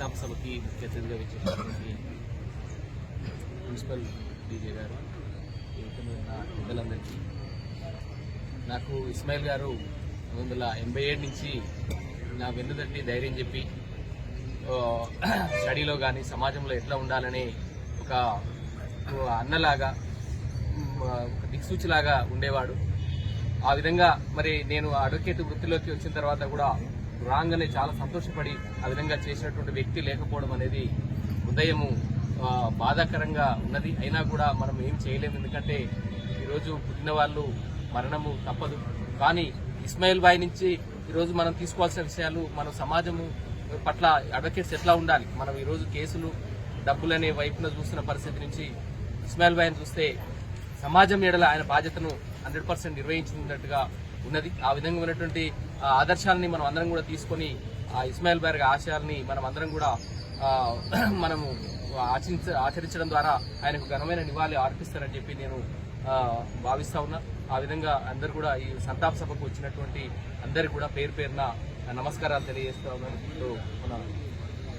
సంతాప సభకి ముఖ్య అతిథిగా వచ్చేసినటువంటి ప్రిన్సిపల్ డీజే గారు, నా పెద్దలందరికీ, నాకు ఇస్మాయిల్ గారు 1987 నుంచి నా వెన్నుదట్టి ధైర్యం చెప్పి స్టడీలో కానీ సమాజంలో ఎట్లా ఉండాలని ఒక అన్నలాగా, ఒక దిక్సూచిలాగా ఉండేవాడు. ఆ విధంగా మరి నేను అడ్వకేట్ వృత్తిలోకి వచ్చిన తర్వాత కూడా రాగానే చాలా సంతోషపడి ఆ విధంగా చేసినటువంటి వ్యక్తి లేకపోవడం అనేది హృదయము బాధాకరంగా ఉన్నది. అయినా కూడా మనం ఏం చేయలేము, ఎందుకంటే ఈరోజు పుట్టిన వాళ్ళు మరణము తప్పదు. కానీ ఇస్మాయిల్ భాయ్ నుంచి ఈరోజు మనం తీసుకోవాల్సిన విషయాలు, మన సమాజము పట్ల అడ్వకేట్స్ ఎట్లా ఉండాలి, మనం ఈరోజు కేసులు డబ్బులనే వైపున చూస్తున్న పరిస్థితి నుంచి ఇస్మాయిల్ భాయ్ని చూస్తే సమాజం ఎడల ఆయన బాధ్యతను 100% నిర్వహించినట్టుగా ఉన్నది. ఆ విధంగా ఉన్నటువంటి ఆదర్శాలని మనం అందరం కూడా తీసుకొని ఆ ఇస్మాయిల్ భాయ్ ఆశయాల్ని మనం అందరం కూడా మనము ఆచరించడం ద్వారా ఆయనకు ఘనమైన నివాళి అర్పిస్తారని చెప్పి నేను భావిస్తా ఉన్నా. ఆ విధంగా అందరు కూడా ఈ సంతాప సభకు వచ్చినటువంటి అందరికి కూడా పేరు పేరున నమస్కారాలు తెలియజేస్తా ఉన్నాను.